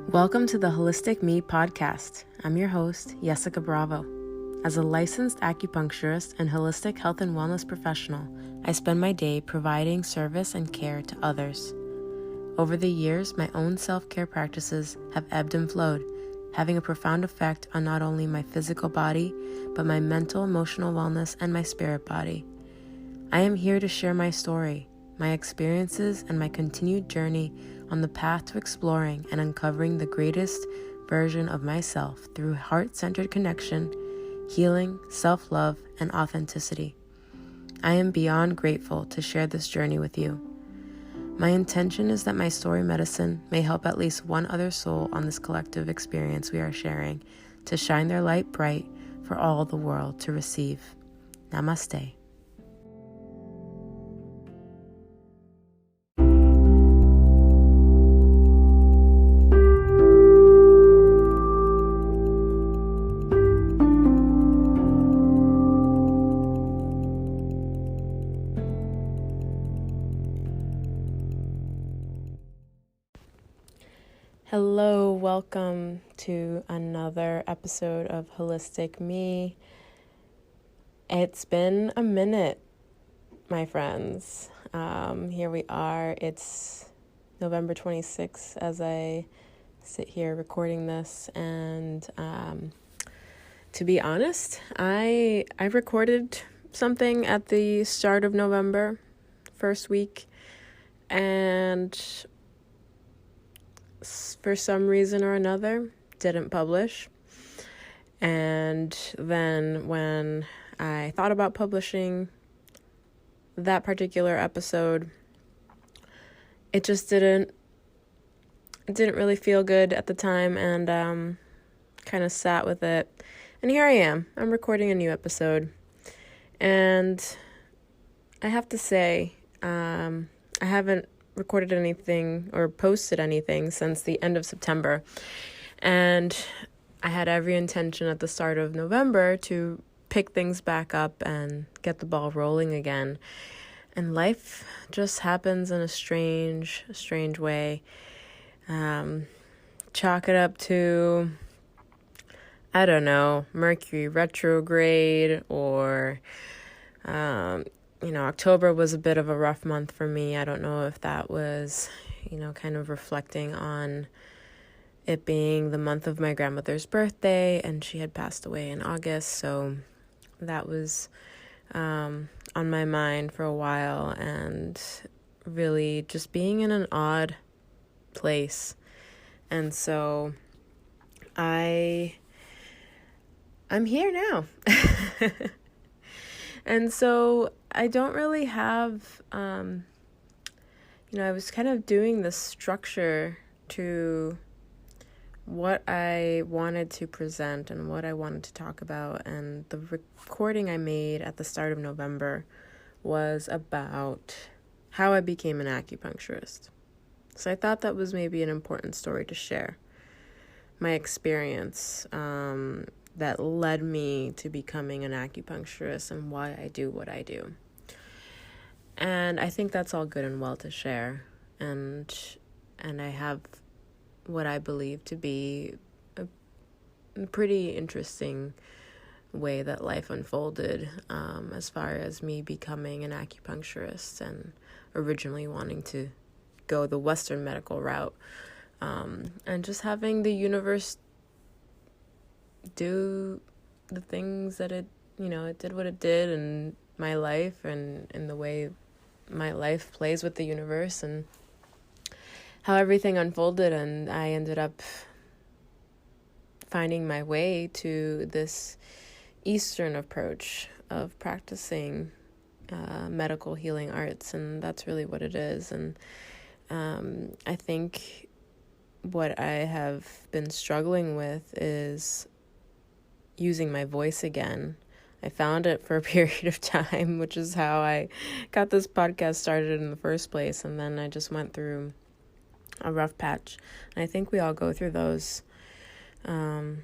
Welcome to the Wholistic Me podcast. I'm your host, Jessica Bravo. As a licensed acupuncturist and holistic health and wellness professional, I spend my day providing service and care to others. Over the years, my own self-care practices have ebbed and flowed, having a profound effect on not only my physical body, but my mental, emotional wellness and my spirit body. I am here to share my story, my experiences, and my continued journey on the path to exploring and uncovering the greatest version of myself through heart-centered connection, healing, self-love, and authenticity. I am beyond grateful to share this journey with you. My intention is that my story medicine may help at least one other soul on this collective experience we are sharing to shine their light bright for all the world to receive. Namaste. Hello, welcome to another episode of Wholistic Me. It's been a minute, my friends. Here we are. It's November 26th as I sit here recording this. And to be honest, I recorded something at the start of November, first week, and for some reason or another, didn't publish. And then when I thought about publishing that particular episode, it just didn't really feel good at the time, and kind of sat with it. And here I am. I'm recording a new episode. And I have to say, I haven't recorded anything or posted anything since the end of September, and I had every intention at the start of November to pick things back up and get the ball rolling again, and life just happens in a strange way. Chalk it up to, I don't know, Mercury retrograde, or October was a bit of a rough month for me. I don't know if that was, kind of reflecting on it being the month of my grandmother's birthday, and she had passed away in August. So that was on my mind for a while, and really just being in an odd place. And so I'm here now. And so I don't really have, I was kind of doing this structure to what I wanted to present and what I wanted to talk about. And the recording I made at the start of November was about how I became an acupuncturist. So I thought that was maybe an important story to share. My experience, that led me to becoming an acupuncturist and why I do what I do. And I think that's all good and well to share. And I have what I believe to be a pretty interesting way that life unfolded, as far as me becoming an acupuncturist and originally wanting to go the Western medical route, and just having the universe do the things that it did what it did in my life, and in the way my life plays with the universe, and how everything unfolded. And I ended up finding my way to this Eastern approach of practicing medical healing arts, and that's really what it is. And I think what I have been struggling with is using my voice again. I found it for a period of time, which is how I got this podcast started in the first place. And then I just went through a rough patch. And I think we all go through those. And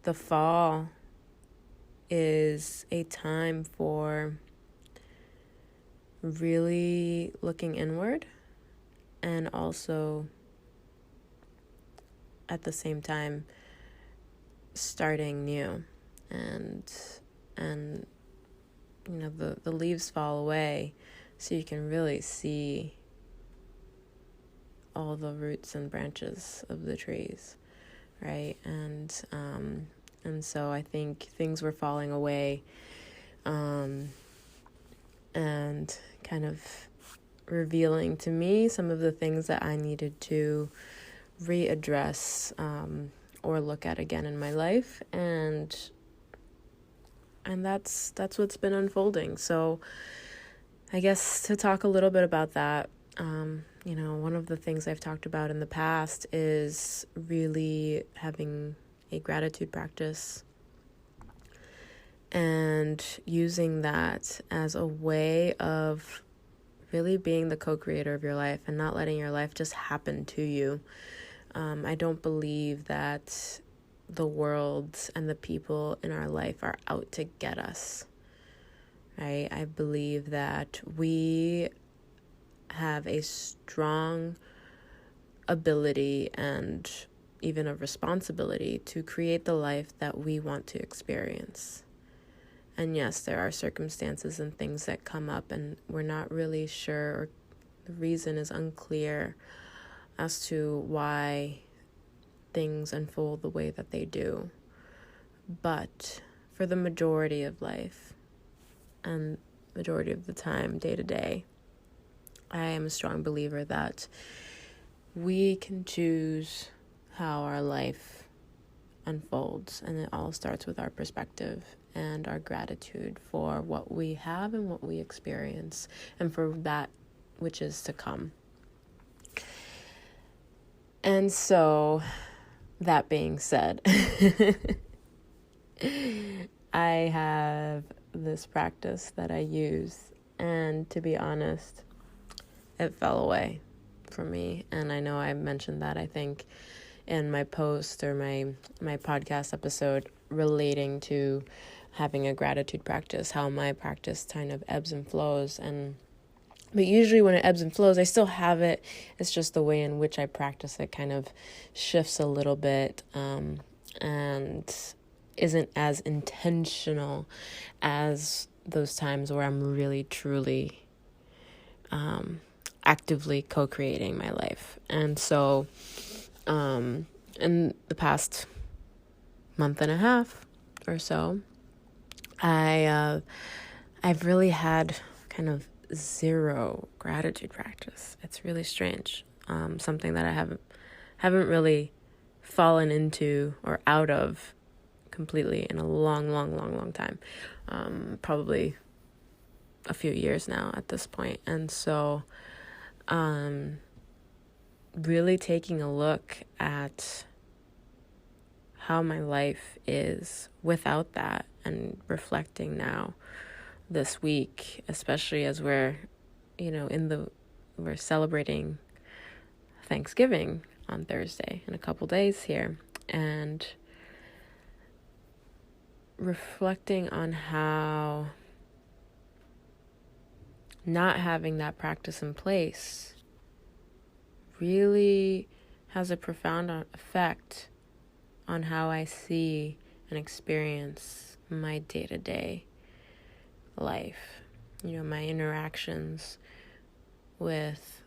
the fall is a time for really looking inward, and also at the same time starting new. And the leaves fall away, so you can really see all the roots and branches of the trees, right? And so I think things were falling away, and kind of revealing to me some of the things that I needed to readdress, or look at again in my life, and that's what's been unfolding. So I guess to talk a little bit about that, one of the things I've talked about in the past is really having a gratitude practice and using that as a way of really being the co-creator of your life and not letting your life just happen to you. I don't believe that the world and the people in our life are out to get us, right? I believe that we have a strong ability and even a responsibility to create the life that we want to experience. And yes, there are circumstances and things that come up and we're not really sure, or the reason is unclear as to why things unfold the way that they do. But for the majority of life and majority of the time, day to day, I am a strong believer that we can choose how our life unfolds, and it all starts with our perspective and our gratitude for what we have and what we experience, and for that which is to come. And so, that being said, I have this practice that I use, and to be honest, it fell away from me. And I know I mentioned that, I think, in my post or my podcast episode relating to having a gratitude practice, how my practice kind of ebbs and flows. But usually when it ebbs and flows, I still have it. It's just the way in which I practice it kind of shifts a little bit, and isn't as intentional as those times where I'm really, truly actively co-creating my life. And so in the past month and a half or so, I've really had kind of zero gratitude practice. It's really strange. Something that I haven't really fallen into or out of completely in a long time. Probably a few years now at this point. And so really taking a look at how my life is without that, and reflecting now this week, especially as we're celebrating Thanksgiving on Thursday in a couple days here, and reflecting on how not having that practice in place really has a profound effect on how I see and experience my day-to-day life. My interactions with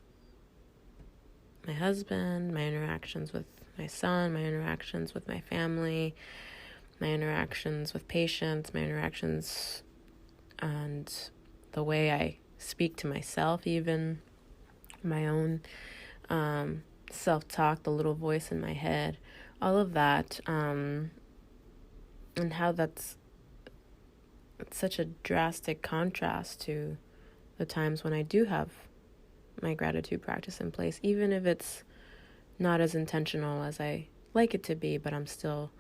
my husband, my interactions with my son, my interactions with my family, my interactions with patients, my interactions and the way I speak to myself, even my own self-talk, the little voice in my head, all of that, and how it's such a drastic contrast to the times when I do have my gratitude practice in place, even if it's not as intentional as I like it to be, but I'm still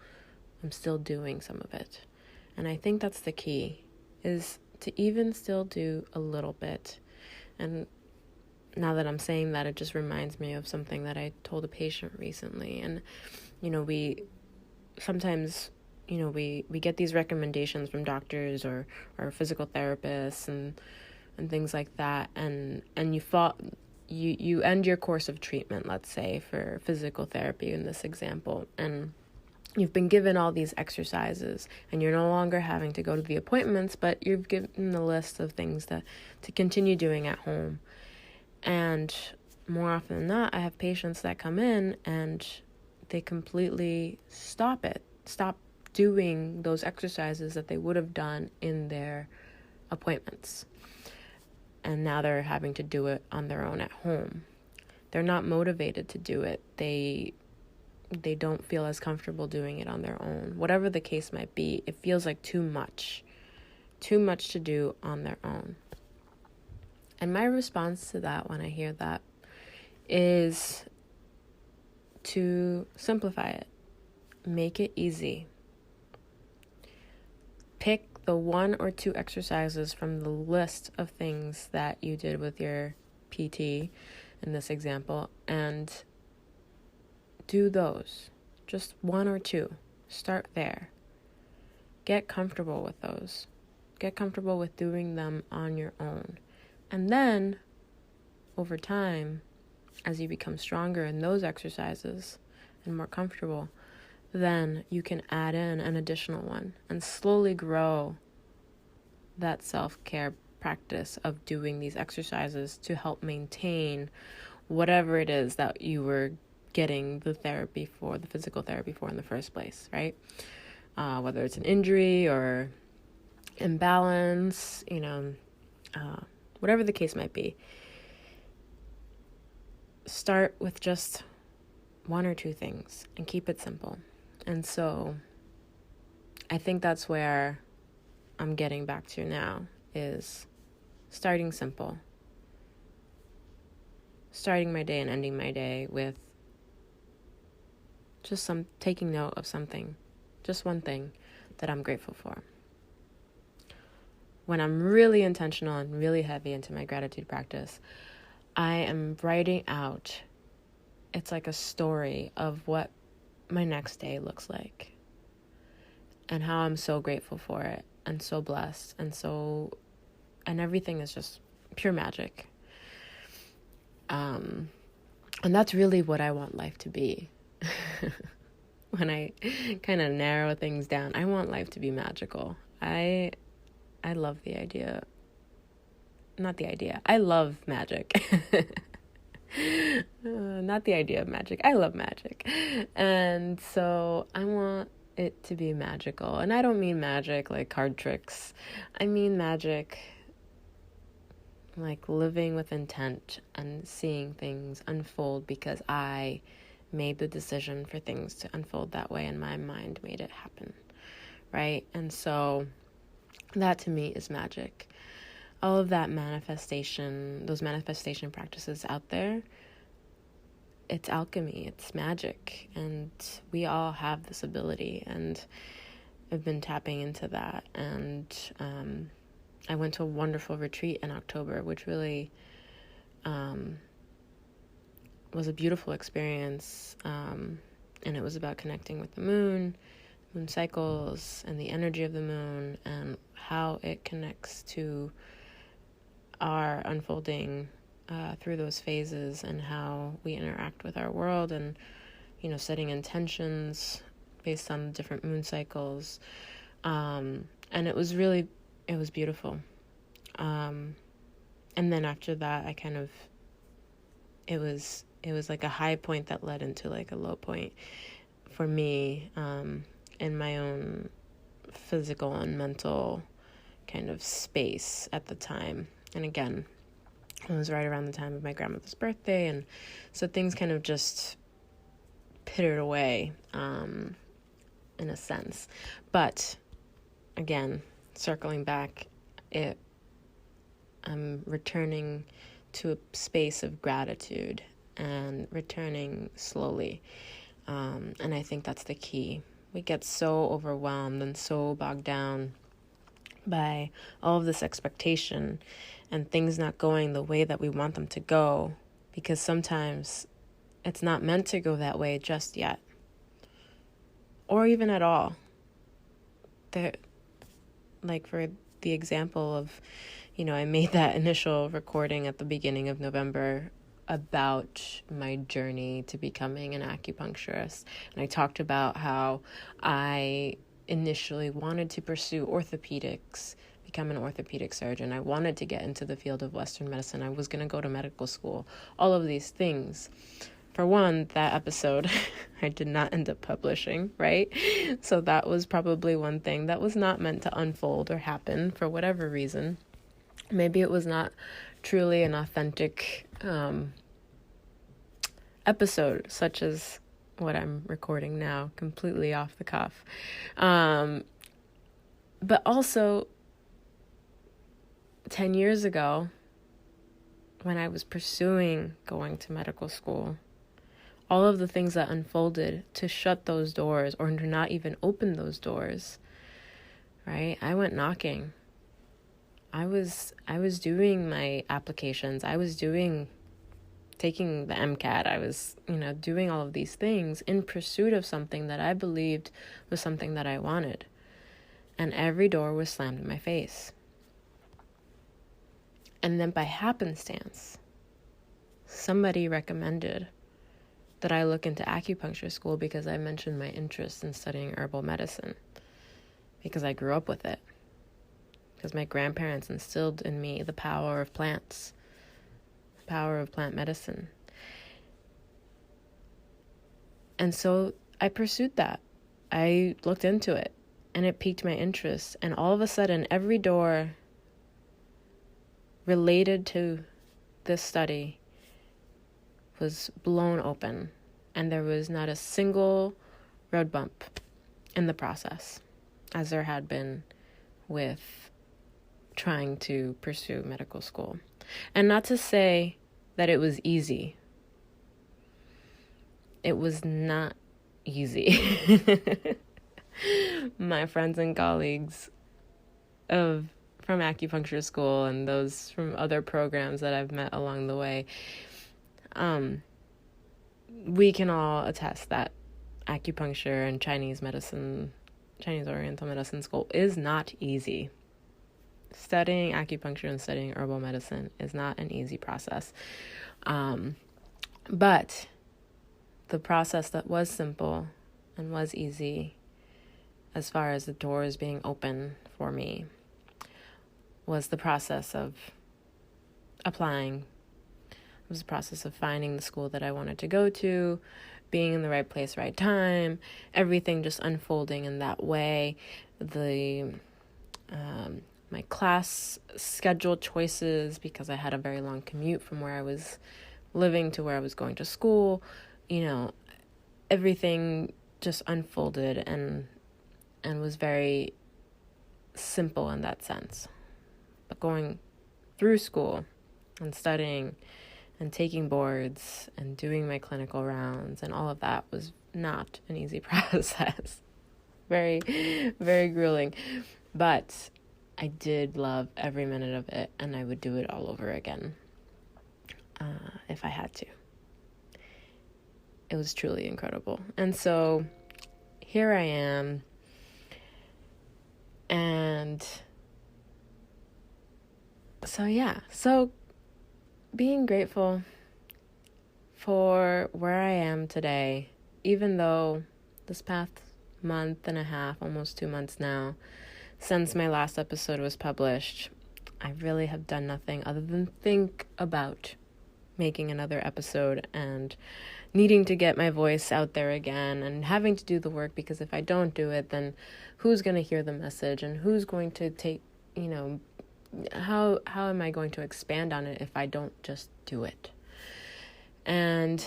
doing some of it. And I think that's the key, is to even still do a little bit. And now that I'm saying that, it just reminds me of something that I told a patient recently. And, we sometimes, we get these recommendations from doctors or physical therapists and things like that. And you fall, you end your course of treatment, let's say, for physical therapy in this example, and you've been given all these exercises, and you're no longer having to go to the appointments, but you've given the list of things to continue doing at home. And more often than not, I have patients that come in and they completely stop doing those exercises that they would have done in their appointments. And now they're having to do it on their own at home. They're not motivated to do it. They don't feel as comfortable doing it on their own. Whatever the case might be, it feels like too much to do on their own. And my response to that when I hear that is to simplify it. Make it easy. Pick the 1 or 2 exercises from the list of things that you did with your PT in this example and do those. Just 1 or 2. Start there. Get comfortable with those. Get comfortable with doing them on your own. And then, over time, as you become stronger in those exercises and more comfortable, then you can add in an additional one and slowly grow that self-care practice of doing these exercises to help maintain whatever it is that you were getting the physical therapy for in the first place, right? Whether it's an injury or imbalance, whatever the case might be. Start with just 1 or 2 things and keep it simple. And so I think that's where I'm getting back to now, is starting simple. Starting my day and ending my day with just taking note of something, just one thing that I'm grateful for. When I'm really intentional and really heavy into my gratitude practice, I am writing out, it's like a story of what my next day looks like and how I'm so grateful for it and so blessed and everything is just pure magic. And that's really what I want life to be. When I kind of narrow things down, I want life to be magical. I love the idea. Not the idea. I love magic. Not the idea of magic. I love magic. And so I want it to be magical. And I don't mean magic like card tricks. I mean magic like living with intent and seeing things unfold because I made the decision for things to unfold that way and my mind made it happen, right? And so that to me is magic. All of that manifestation, those manifestation practices out there, it's alchemy, it's magic, and we all have this ability, and I've been tapping into that. And I went to a wonderful retreat in October, which really was a beautiful experience, and it was about connecting with the moon cycles, and the energy of the moon, and how it connects to our unfolding through those phases, and how we interact with our world, and setting intentions based on different moon cycles, and it was beautiful. And then after that, it was like a high point that led into like a low point for me, in my own physical and mental kind of space at the time. And again, it was right around the time of my grandmother's birthday, and so things kind of just pittered away, in a sense. But again, circling back, I'm returning to a space of gratitude and returning slowly. And I think that's the key. We get so overwhelmed and so bogged down by all of this expectation and things not going the way that we want them to go, because sometimes it's not meant to go that way just yet, or even at all. Like for the example of, I made that initial recording at the beginning of November about my journey to becoming an acupuncturist. And I talked about how I initially wanted to pursue orthopedics, become an orthopedic surgeon. I wanted to get into the field of Western medicine. I was going to go to medical school, all of these things. For one, that episode I did not end up publishing, right? So that was probably one thing that was not meant to unfold or happen for whatever reason. Maybe it was not truly an authentic episode, such as what I'm recording now, completely off the cuff. But also, 10 years ago, when I was pursuing going to medical school, all of the things that unfolded to shut those doors or to not even open those doors, right? I went knocking. I was doing my applications. I was taking the MCAT. I was, doing all of these things in pursuit of something that I believed was something that I wanted. And every door was slammed in my face. And then by happenstance, somebody recommended that I look into acupuncture school because I mentioned my interest in studying herbal medicine, because I grew up with it. Because my grandparents instilled in me the power of plants, the power of plant medicine. And so I pursued that. I looked into it, and it piqued my interest. And all of a sudden, every door related to this study was blown open, and there was not a single road bump in the process, as there had been with trying to pursue medical school. And not to say that it was easy. It was not easy. My friends and colleagues from acupuncture school and those from other programs that I've met along the way, we can all attest that acupuncture and Chinese Oriental medicine school is not easy. Studying acupuncture and studying herbal medicine is not an easy process. But the process that was simple and was easy, as far as the doors being open for me, was the process of applying. It was the process of finding the school that I wanted to go to, being in the right place, right time, everything just unfolding in that way. My class schedule choices, because I had a very long commute from where I was living to where I was going to school, everything just unfolded and was very simple in that sense. But going through school and studying and taking boards and doing my clinical rounds and all of that was not an easy process. Very, very grueling. But I did love every minute of it, and I would do it all over again if I had to. It was truly incredible. And so here I am, and so being grateful for where I am today, even though this past month and a half, almost 2 months now, since my last episode was published, I really have done nothing other than think about making another episode and needing to get my voice out there again and having to do the work, because if I don't do it, then who's going to hear the message and who's going to take, how am I going to expand on it if I don't just do it? And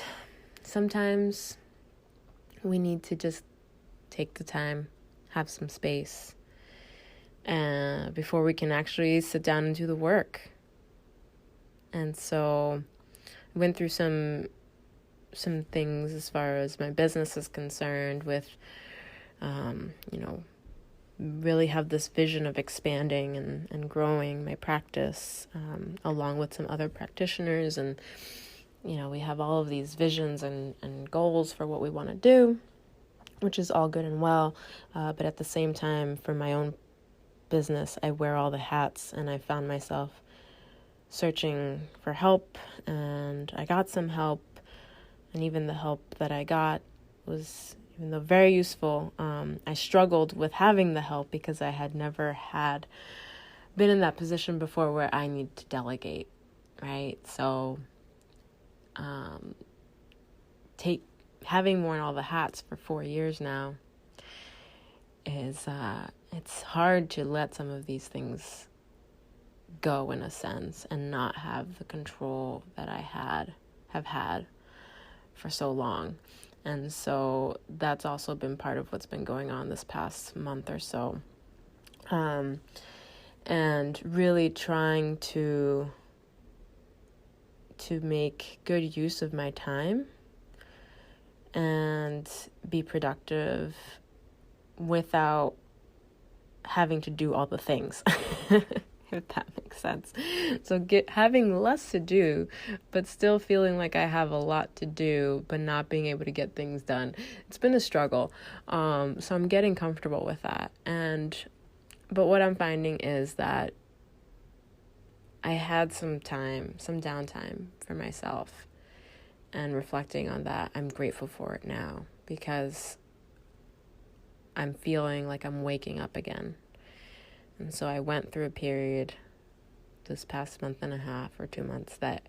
sometimes we need to just take the time, have some space, before we can actually sit down and do the work. And so I went through some things as far as my business is concerned with, really have this vision of expanding and growing my practice, along with some other practitioners. And, we have all of these visions and goals for what we want to do, which is all good and well. But at the same time, for my own business, I wear all the hats, and I found myself searching for help, and I got some help, and even the help that I got was, even though very useful, I struggled with having the help because I had never been in that position before where I need to delegate, right? So having worn all the hats for 4 years now is it's hard to let some of these things go, in a sense, and not have the control that I have had for so long. And so that's also been part of what's been going on this past month or so. And really trying to make good use of my time and be productive without having to do all the things, if that makes sense. So having less to do, but still feeling like I have a lot to do, but not being able to get things done. It's been a struggle. So I'm getting comfortable with that. But what I'm finding is that I had some downtime for myself, and reflecting on that, I'm grateful for it now, because I'm feeling like I'm waking up again. And so I went through a period this past month and a half or 2 months that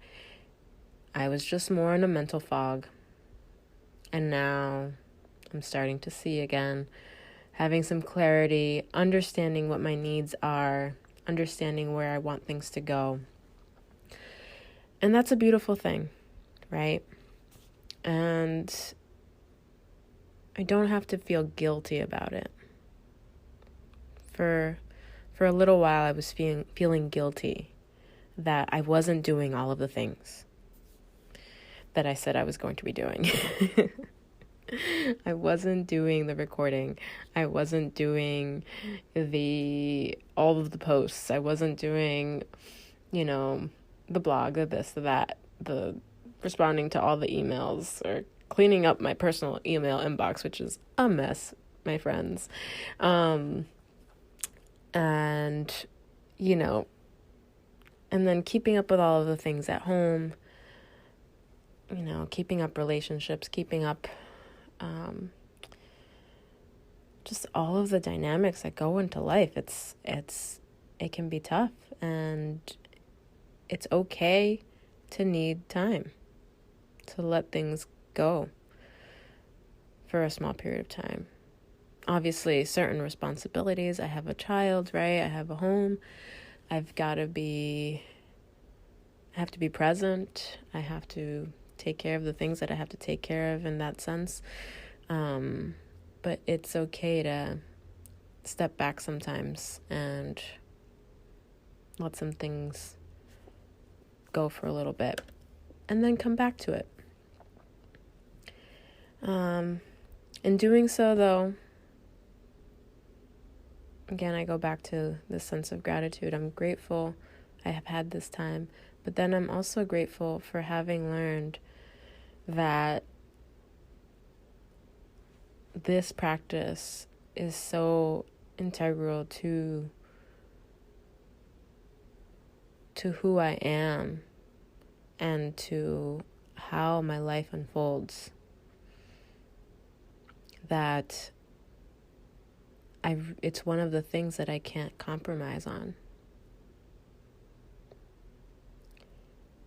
I was just more in a mental fog. And now I'm starting to see again, having some clarity, understanding what my needs are, understanding where I want things to go. And that's a beautiful thing, right? And I don't have to feel guilty about it. For a little while, I was feeling guilty that I wasn't doing all of the things that I said I was going to be doing. I wasn't doing the recording. I wasn't doing all of the posts. I wasn't doing, the blog, the this, the that, the responding to all the emails, or cleaning up my personal email inbox, which is a mess, my friends. And then keeping up with all of the things at home, keeping up relationships, keeping up just all of the dynamics that go into life. It can be tough, and it's okay to need time to let things go for a small period of time. Obviously, certain responsibilities. I have a child, right? I have a home. I have to be present. I have to take care of the things that I have to take care of in that sense. But it's okay to step back sometimes and let some things go for a little bit, and then come back to it. In doing so, though, again, I go back to this sense of gratitude. I'm grateful I have had this time, but then I'm also grateful for having learned that this practice is so integral to who I am and to how my life unfolds, that it's one of the things that I can't compromise on.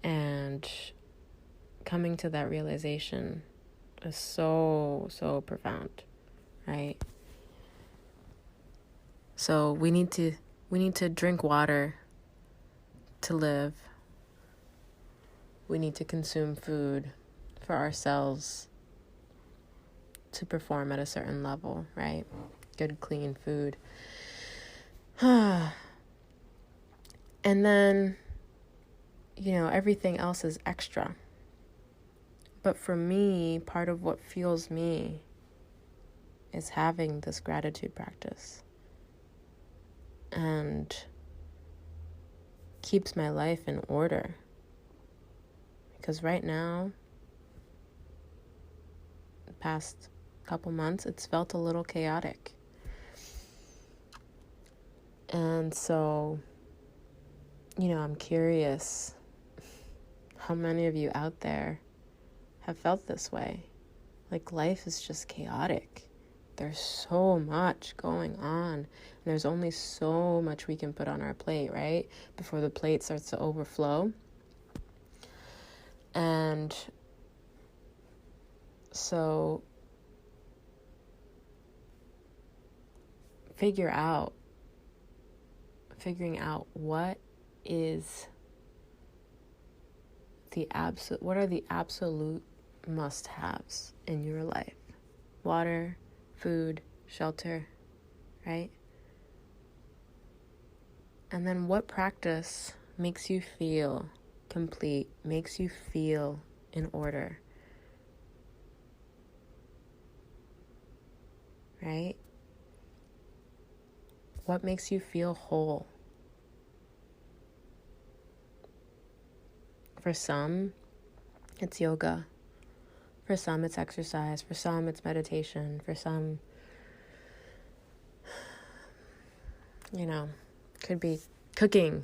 And coming to that realization is so, so profound, right? So we need to drink water to live. We need to consume food for ourselves to perform at a certain level, right? Good, clean food. And then, everything else is extra. But for me, part of what fuels me is having this gratitude practice, and keeps my life in order. Because right now, the past couple months, it's felt a little chaotic. And so I'm curious how many of you out there have felt this way. Like, life is just chaotic. There's so much going on. And there's only so much we can put on our plate, right? Before the plate starts to overflow. And so figuring out what are the absolute must-haves in your life. Water, food, shelter, right? And then what practice makes you feel complete, makes you feel in order, right? What makes you feel whole? For some, it's yoga. For some, it's exercise. For some, it's meditation. For some, could be cooking.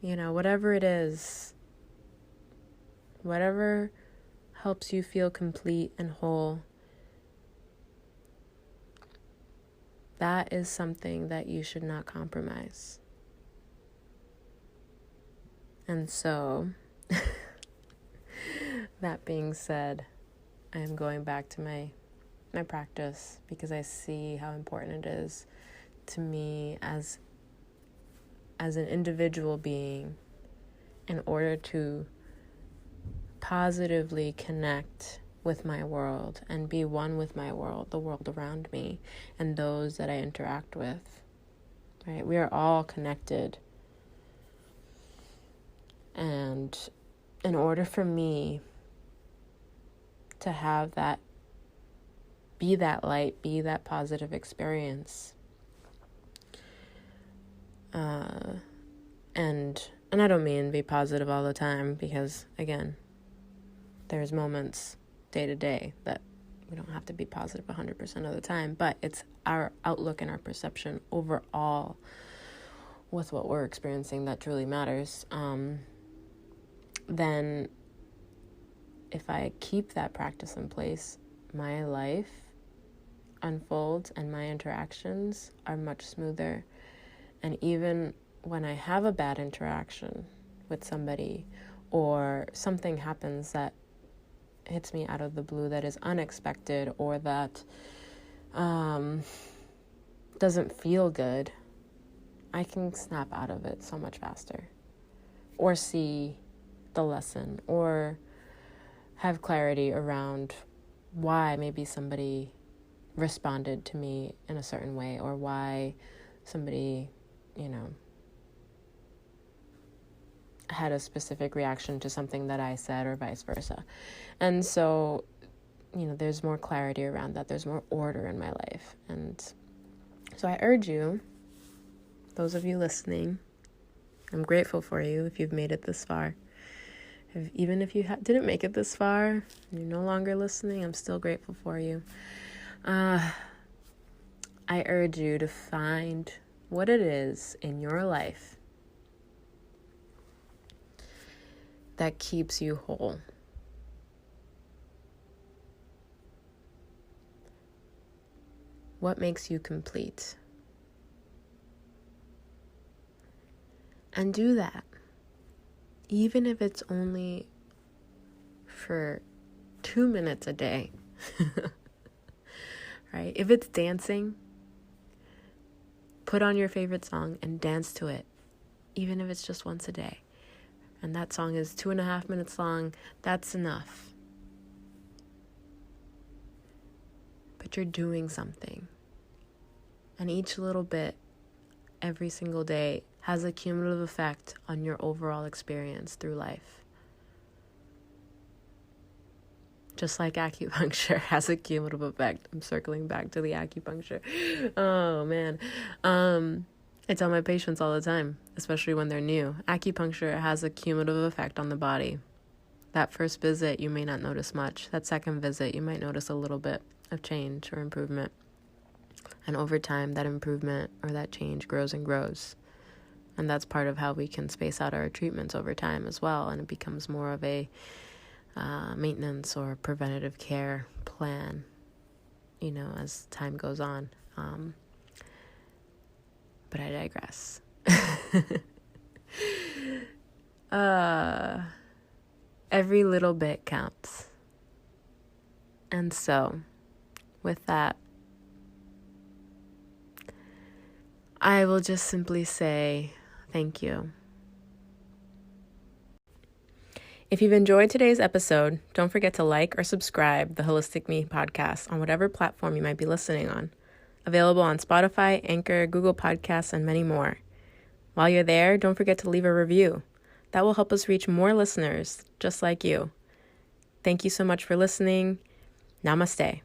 Whatever it is, whatever helps you feel complete and whole, that is something that you should not compromise. And so, that being said, I am going back to my practice because I see how important it is to me as an individual being in order to positively connect with my world and be one with my world, the world around me, and those that I interact with, right? We are all connected. And in order for me to have that, be that light, be that positive experience, and I don't mean be positive all the time, because again, there's moments day to day that we don't have to be positive 100% of the time, but it's our outlook and our perception overall with what we're experiencing that truly matters. Then if I keep that practice in place, my life unfolds and my interactions are much smoother. And even when I have a bad interaction with somebody, or something happens that hits me out of the blue that is unexpected, or that doesn't feel good, I can snap out of it so much faster, or see the lesson, or have clarity around why maybe somebody responded to me in a certain way, or why somebody, had a specific reaction to something that I said, or vice versa. And so, there's more clarity around that. There's more order in my life. And so I urge you, those of you listening, I'm grateful for you if you've made it this far. Even if you didn't make it this far, you're no longer listening, I'm still grateful for you. I urge you to find what it is in your life that keeps you whole. What makes you complete? And do that. Even if it's only for 2 minutes a day. Right? If it's dancing, put on your favorite song and dance to it. Even if it's just once a day. And that song is 2.5 minutes long, that's enough. But you're doing something. And each little bit, every single day, has a cumulative effect on your overall experience through life. Just like acupuncture has a cumulative effect. I'm circling back to the acupuncture. Oh, man. I tell my patients all the time, especially when they're new, acupuncture has a cumulative effect on the body. That first visit, you may not notice much. That second visit, you might notice a little bit of change or improvement. And over time, that improvement or that change grows and grows. And that's part of how we can space out our treatments over time as well. And it becomes more of a maintenance or preventative care plan, as time goes on. But I digress. Every little bit counts. And so, with that, I will just simply say thank you. If you've enjoyed today's episode, don't forget to like or subscribe the Wholistic Me podcast on whatever platform you might be listening on. Available on Spotify, Anchor, Google Podcasts, and many more. While you're there, don't forget to leave a review. That will help us reach more listeners just like you. Thank you so much for listening. Namaste.